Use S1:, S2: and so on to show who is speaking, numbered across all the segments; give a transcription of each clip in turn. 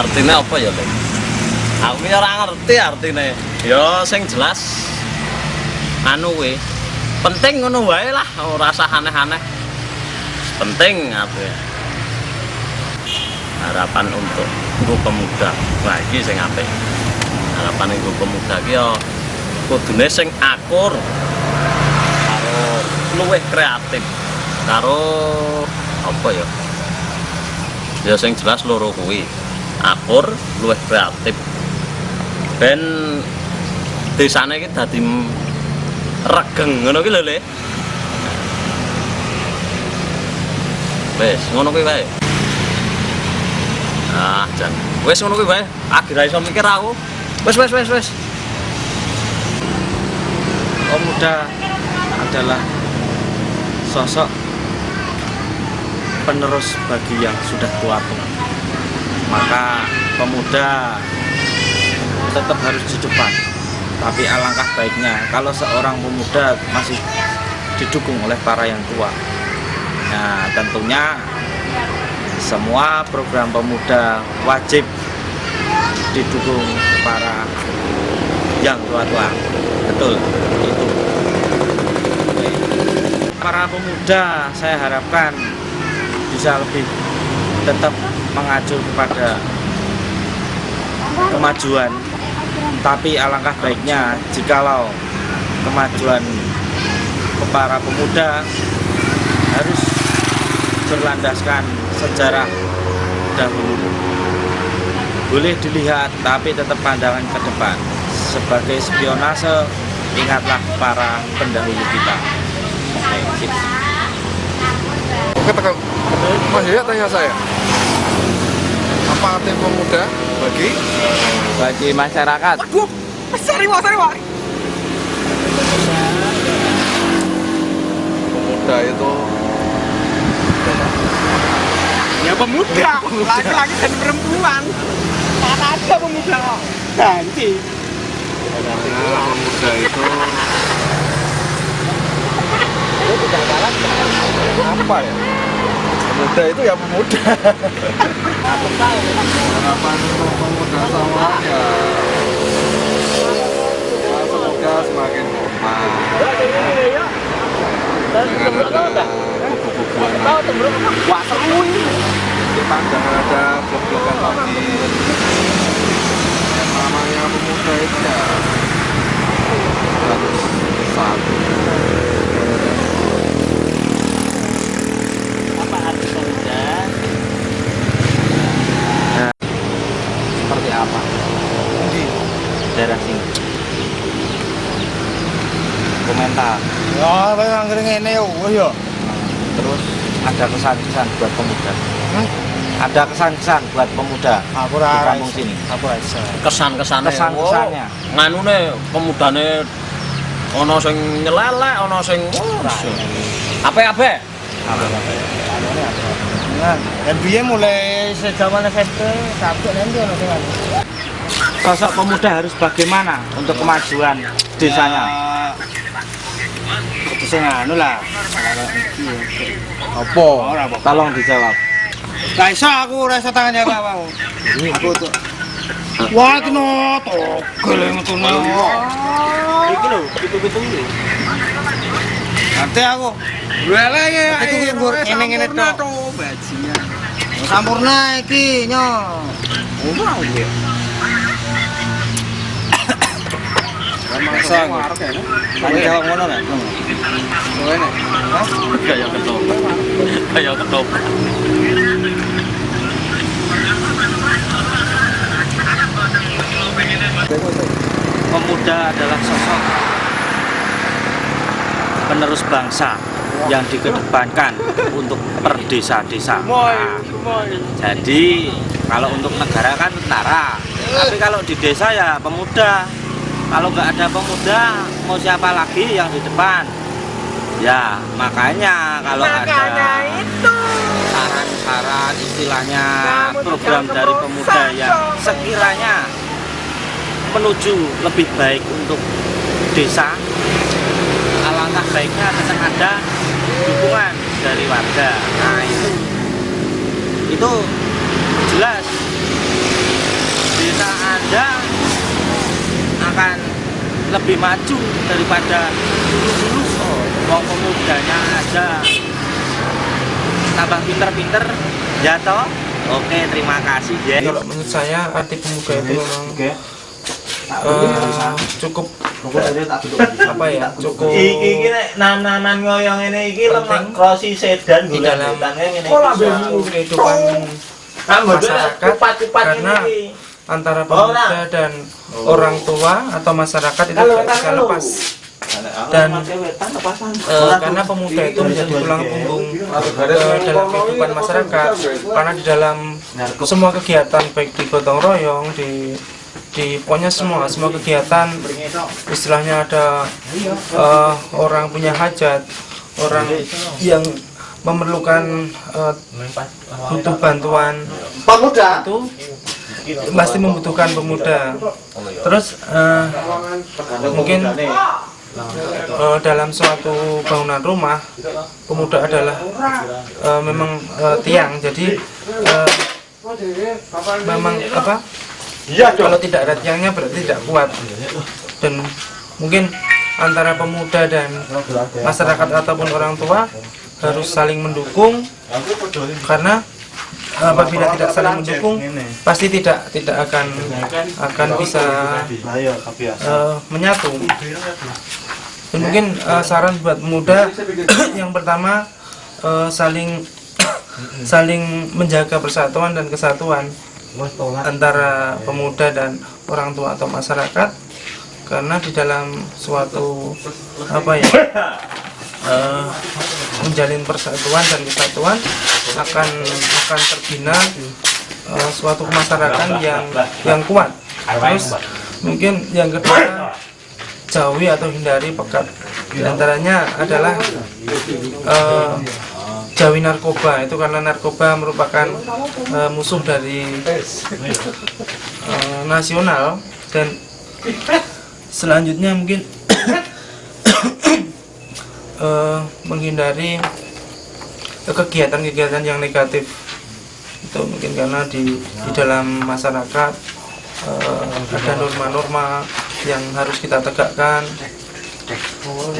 S1: Artinya apa ya, Lek? Aku ya ora ngerti artine. Ya sing jelas anu kuwi. Penting ngono wae lah, ora usah aneh-aneh. Penting apa ya? Harapan untuk Guru Pemuda. Wah, iki sing apik. Harapan Guru Pemuda ki ya kudune sing akur karo luwih kreatif. Karo apa ya? Ya sing jelas loro kuwi. Akur, luwih kreatif. Ben desane iki dadi regeng ngono ki lho, Le. Wes, ngono kuwi wae. Ah, jan. Wes ngono kuwi wae. Akhir iso mikir aku. Wes.
S2: Pemuda adalah sosok penerus bagi yang sudah tua. Maka pemuda tetap harus di depan. Tapi alangkah baiknya kalau seorang pemuda masih didukung oleh para yang tua. Nah, tentunya semua program pemuda wajib didukung para yang tua-tua. Betul, itu. Para pemuda saya harapkan bisa lebih tetap mengacu kepada kemajuan, tapi alangkah baiknya jikalau kemajuan para pemuda harus berlandaskan sejarah dahulu. Boleh dilihat, tapi tetap pandangan ke depan. Sebagai spionase, ingatlah para pendahulu kita. Oke, sip.
S3: Oke, Mas Yaya tanya saya, apa arti pemuda bagi
S2: masyarakat?
S4: Waduh, sari wak.
S3: pemuda itu?
S4: Ya pemuda, laki-laki dan perempuan. Mana ada pemuda kok? Ganti.
S3: Artinya pemuda itu apa ya? Pemuda itu ya pemuda. Harapan untuk pemuda semuanya semoga semakin kompak. Jangan ada kubu-kubuan lagi. Jangan ada blok-blokan lagi. Yang namanya pemuda itu ya harus satu.
S2: Apa arti pemuda? Seperti apa? Daerah sini. Komentar.
S4: Ya, yang ngene ya.
S2: Terus ada kesan-kesan buat pemuda. Ada kesan-kesan buat pemuda
S4: Aku
S2: di
S4: ora
S2: kampung sini.
S4: Aku iso.
S1: Kesan-kesannya.
S2: Kesan-kesannya.
S1: Nganune pemudane ana sing nyelelek, ana sing ape-ape.
S4: Nah, dan biyen mulai sejaman SMP sampai nanti ono sing
S2: Sosok pemuda harus bagaimana untuk kemajuan desanya?
S4: itu sing anu lah.
S2: Apa? Tolong dijawab.
S4: Gak iso aku ora iso tangan jawab aku. Aku tuh. Wah, kena togel ngene. Iki lho, pitu-pitu iki. Nanti aku. Lele ya. Iki ngene tok. Bajingan. Sampurna iki nyo. Ora iki. Masa aku jawab ngono nek. Ngono.
S1: Kayak ketoprak.
S2: Pemuda adalah sosok penerus bangsa yang dikedepankan untuk per desa-desa. Jadi kalau untuk negara kan tentara, tapi kalau di desa ya pemuda. Kalau nggak ada pemuda, mau siapa lagi yang di depan? Ya makanya kalau ada saran-saran istilahnya program dari pemuda yang sekiranya menuju lebih baik untuk desa, alangkah baiknya tetap ada dukungan dari warga. Nah itu jelas pemuda akan lebih maju daripada dulu. Wong pemudanya aja tambah pinter-pinter ya toh. Oke, terima kasih ya.
S4: Kalau menurut saya arti pemuda itu memang cukup apa ya, cukup
S5: Iki nan-nanan ngoyong ini iki lemah krosi sedan
S4: di dalam kehidupan masyarakat, karena antara pemuda dan orang tua atau masyarakat itu tidak bisa lepas. Dan karena pemuda itu menjadi tulang punggung dalam kehidupan masyarakat, karena di dalam semua kegiatan baik di gotong royong, di pokoknya semua kegiatan, istilahnya ada orang punya hajat, orang yang memerlukan butuh bantuan itu pasti membutuhkan pemuda. Terus mungkin dalam suatu bangunan rumah, pemuda adalah memang tiang. Jadi memang apa? Kalau tidak ada tiangnya berarti tidak kuat. Dan mungkin antara pemuda dan masyarakat ataupun orang tua harus saling mendukung, karena apabila tidak saling mendukung pasti tidak akan bisa menyatu. Dan mungkin saran buat pemuda yang pertama, saling menjaga persatuan dan kesatuan antara pemuda dan orang tua atau masyarakat, karena di dalam suatu apa ya, menjalin persatuan dan kesatuan akan terbina suatu masyarakat yang kuat. Terus mungkin yang kedua, jauhi atau hindari pekat. Di antaranya adalah jauhi narkoba. Itu karena narkoba merupakan musuh dari nasional. Dan selanjutnya mungkin menghindari kegiatan-kegiatan yang negatif. Itu mungkin karena di dalam masyarakat ada norma-norma yang harus kita tegakkan.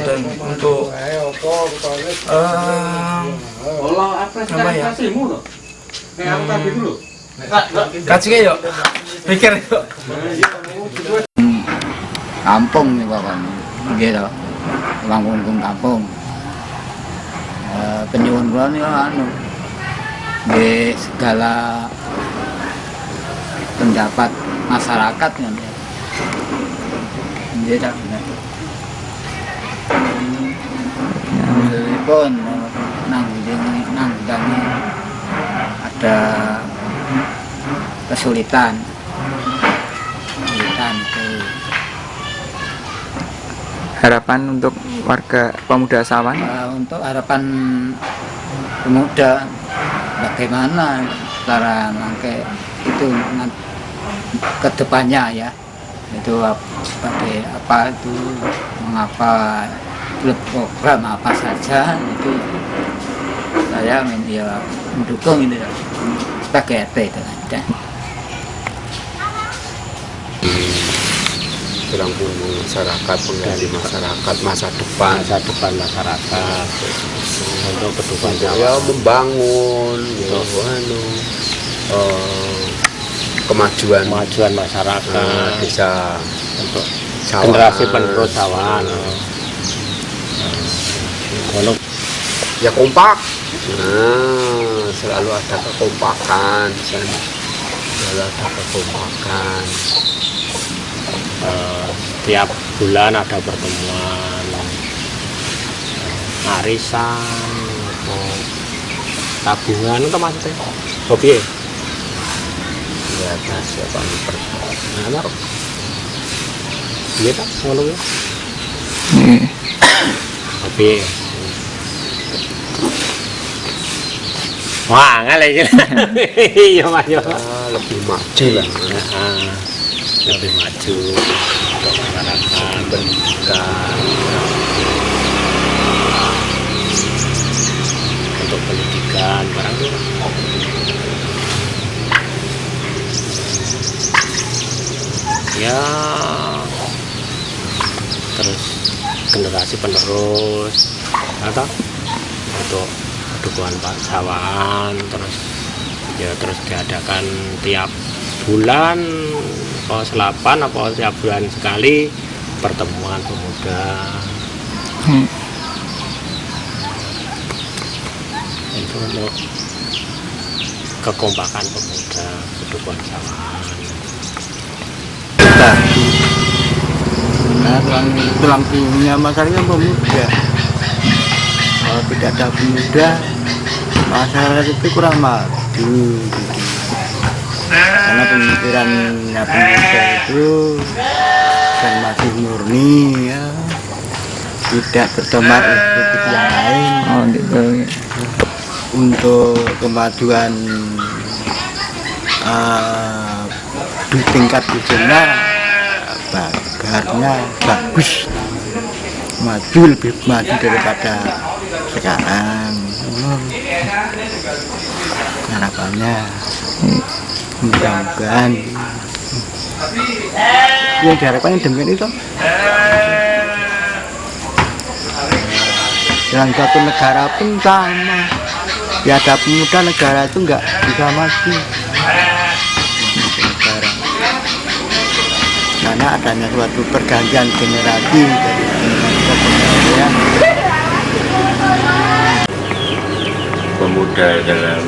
S4: Dan untuk apa ya, kacike yuk pikir yuk
S6: kampung nih pokoknya gitu, bangun kampung. Penyuwun kula nih di segala pendapat masyarakat kan ya. Jadi pun nanggulangi ada kesulitan itu.
S7: Harapan untuk warga Pemuda Sawan?
S6: Untuk harapan pemuda, bagaimana cara nangke itu ke depannya ya, itu sebagai apa itu, mengapa program apa saja itu saya mendukung itu sebagai RT itu aja.
S8: Tulang punggung masyarakat, penggali masyarakat, masa depan masyarakat untuk kedepan ya, membangun kemajuan masyarakat, bisa untuk generasi penerus Sawan. Ya kompak, selalu ada kekompakan, tiap bulan ada pertemuan, arisan, tabungan itu maksudnya hobi ya, siapa nih pertemuan iya tak ngono ya hobi. Wah, ngalih iya Mas. Lebih maju lah. Lebih maju untuk masyarakat, pendidikan, untuk pendidikan barang itu. ya terus generasi penerus atau untuk dukungan bangsawan, terus diadakan tiap bulan atau selapan apa tiap bulan sekali pertemuan pemuda. Itu untuk kekompakan pemuda, kedukuhan bangsawan.
S4: Nah, tulang punggungnya masyarakat pemuda. Kalau tidak ada pemuda, masyarakat itu kurang maju. Karena pemikirannya pemuda itu kan masih murni, ya, tidak tercemar seperti yang lain.
S7: Oh gitu.
S4: Untuk kemajuan di tingkat nasional, bagarnya bagus, maju lebih maju daripada sekarang. Harapannya mudah-mudahan yang diharapkan demikian itu. Dalam satu negara pun sama, ya ada pemuda negara itu nggak bisa maju. Karena adanya suatu pergantian generasi dari generasi ke generasi.
S1: Pemuda dalam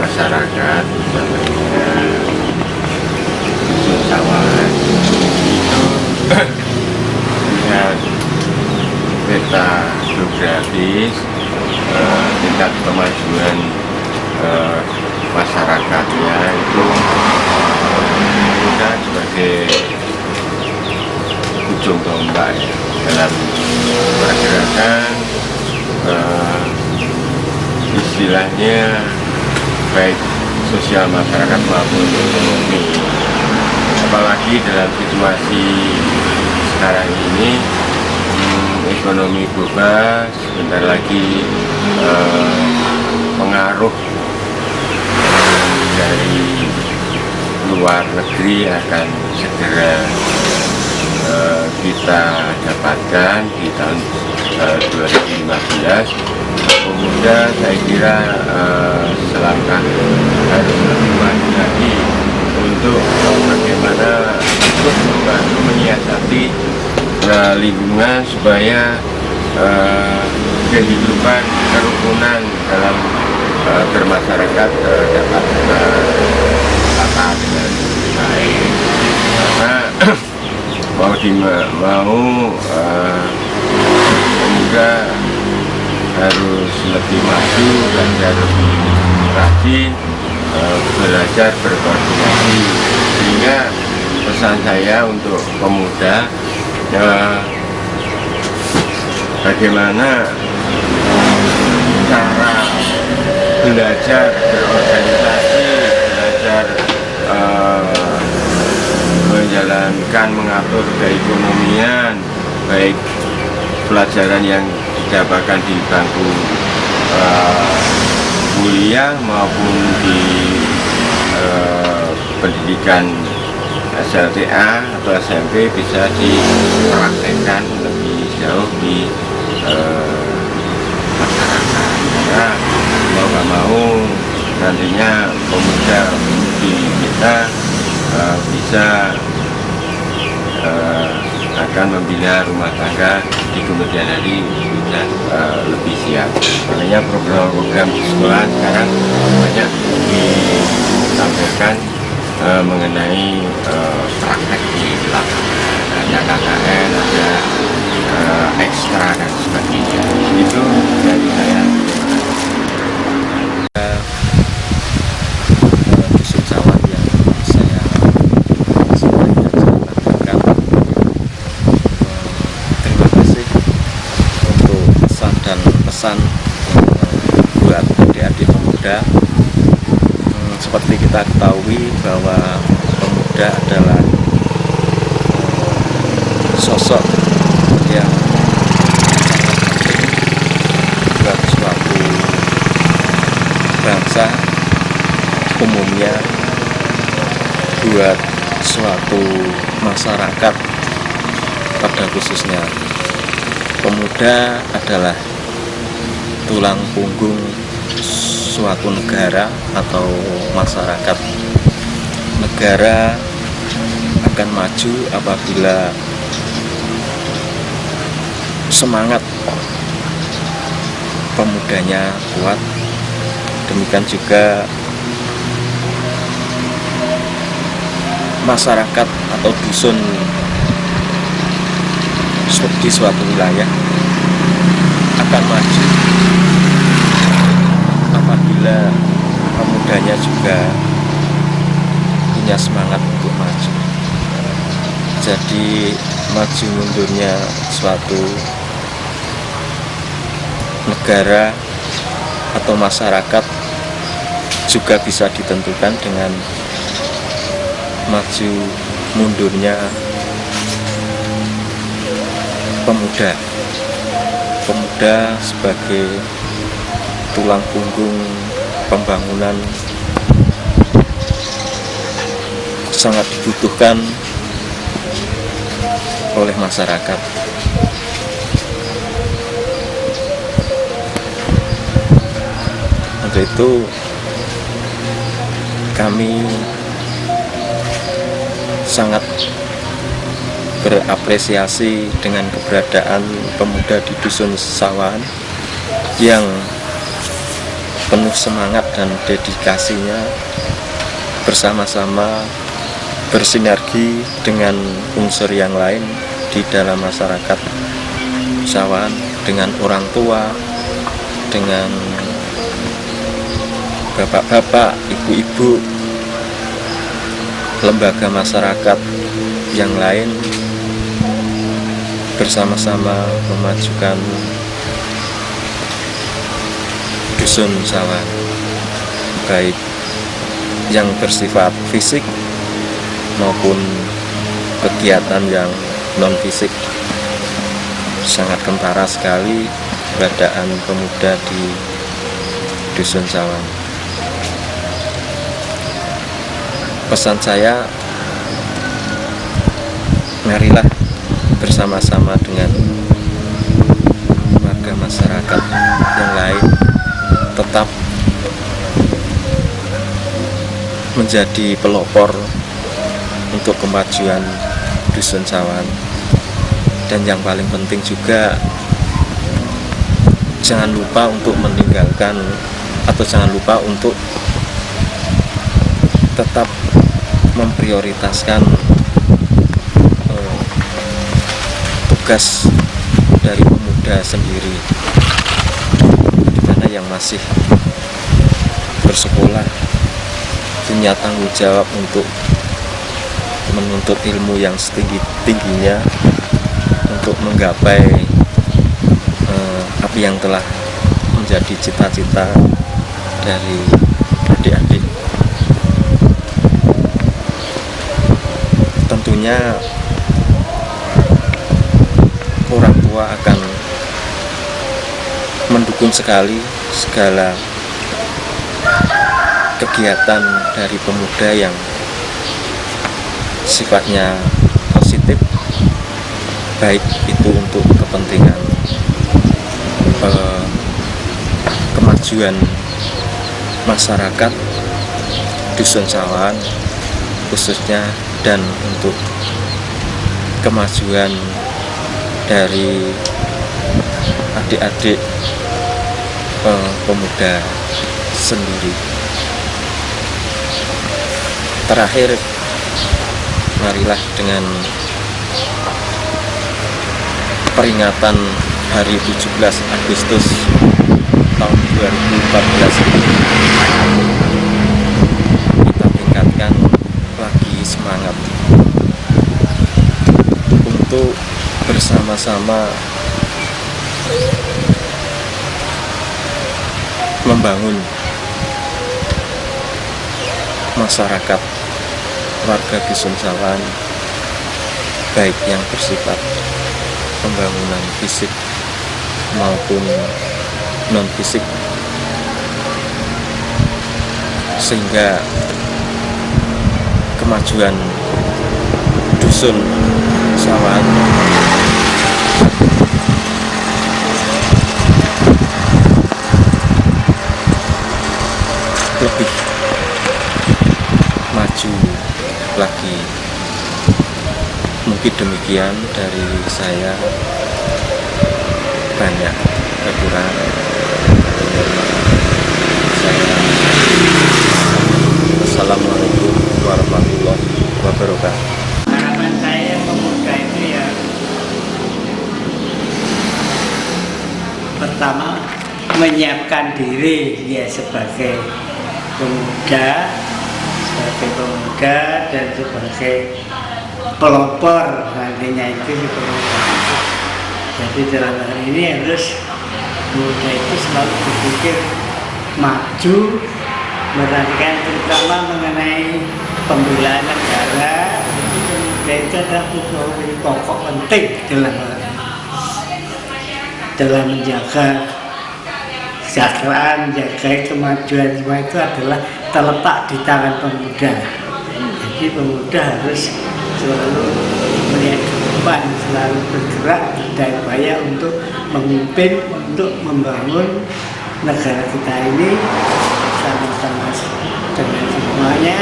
S1: masyarakat, utamanya usahawan, itu lihat peta geografis, tingkat kemajuan masyarakatnya itu pemuda sebagai ujung tombak ya, dalam pergerakan istilahnya baik sosial masyarakat maupun ekonomi. Apalagi dalam situasi sekarang ini, ekonomi global sebentar lagi pengaruh dari luar negeri akan segera kita dapatkan di tahun 2015. Pemuda saya kira selangkah harus lebih maju lagi untuk bagaimana ikut membantu menyiasati lingkungan supaya kehidupan kerukunan dalam bermasyarakat dapat tertata dengan baik. Karena pemuda harus lebih maju dan lebih rajin belajar berkoordinasi, sehingga pesan saya untuk pemuda bagaimana cara belajar berorganisasi, belajar menjalankan mengatur keekonomian, baik pelajaran yang didapatkan di bangku kuliah maupun di pendidikan SLTA atau SMP bisa dipraktekkan lebih jauh di masyarakat. Karena mau nggak mau nantinya pemuda-pemudi kita bisa akan membina rumah tangga di kemudian hari sudah lebih siap. Makanya program-program di sekolah sekarang banyak ditampilkan mengenai praktek di lapangan, ada KKN, ada ekstra dan sebagainya. Itu dari saya. Dusun Sawat yang saya lakukan. Terima kasih untuk pesan dan pesan buat adik-adik pemuda. Seperti kita ketahui bahwa pemuda adalah sosok yang penting buat suatu bangsa umumnya, buat
S3: suatu masyarakat, pada khususnya pemuda adalah tulang punggung suatu negara atau masyarakat. Negara akan maju apabila semangat pemudanya kuat. Demikian juga masyarakat atau dusun di suatu wilayah akan maju apabila pemudanya juga punya semangat untuk maju. Jadi maju mundurnya suatu negara atau masyarakat juga bisa ditentukan dengan maju mundurnya pemuda. Pemuda sebagai tulang punggung pembangunan sangat dibutuhkan oleh masyarakat. Untuk itu kami sangat berapresiasi dengan keberadaan pemuda di Dusun Sawan yang penuh semangat dan dedikasinya bersama-sama bersinergi dengan unsur yang lain di dalam masyarakat Sawan, dengan orang tua, dengan bapak-bapak, ibu-ibu, lembaga masyarakat yang lain bersama-sama memajukan Dusun Sawan, baik yang bersifat fisik maupun kegiatan yang non fisik. Sangat kentara sekali keberadaan pemuda di Dusun Sawan. Pesan saya, marilah bersama-sama dengan warga masyarakat yang lain tetap menjadi pelopor untuk kemajuan Dusun Sawan. Dan yang paling penting juga, jangan lupa untuk meninggalkan atau jangan lupa untuk tetap memprioritaskan tugas dari pemuda sendiri, di mana yang masih bersekolah punya tanggung jawab untuk menuntut ilmu yang setinggi-tingginya untuk menggapai apa yang telah menjadi cita-cita dari adik-adik. Tentunya orang tua akan mendukung sekali segala kegiatan dari pemuda yang sifatnya positif, baik itu untuk kepentingan kemajuan masyarakat Dusun Sawan khususnya, dan untuk kemajuan dari adik-adik pemuda sendiri. Terakhir, marilah dengan peringatan hari 17 Agustus tahun 2014 kita tingkatkan lagi semangat untuk bersama-sama membangun masyarakat warga Dusun Sawan, baik yang bersifat pembangunan fisik maupun non fisik, sehingga kemajuan dusun Sawan lebih maju lagi. Mungkin demikian dari saya, banyak kekurangan. Assalamualaikum warahmatullahi wabarakatuh.
S6: Harapan saya pemuda itu ya pertama menyiapkan diri ya sebagai pemuda dan sebagai pelopor nantinya itu di pemuda. Jadi dalam hal ini harus pemuda itu selalu berpikir maju, perhatikan terutama mengenai pembelaan negara. Pemuda itu adalah pokok penting dalam menjaga kesejahteraan, menjaga kemajuan, semua itu adalah terletak di tangan pemuda. Jadi pemuda harus selalu melihat ke depan, selalu bergerak dan upaya untuk memimpin, untuk membangun negara kita ini sama-sama dengan semuanya.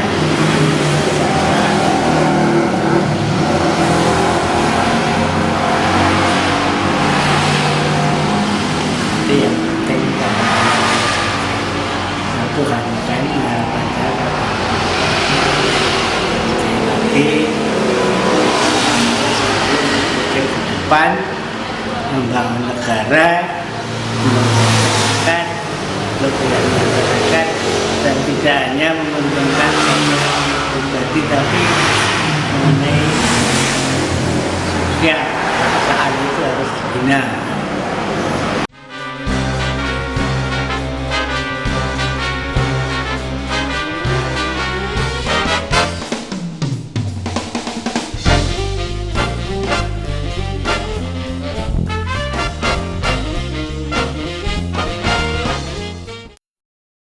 S6: Itu yang penting. Satu harapan saya lagi ke depan membangun negara, membangun kepentingan masyarakat, dan tidak hanya menguntungkan pribadi tapi mengenai sosial. Saat itu harus dibina.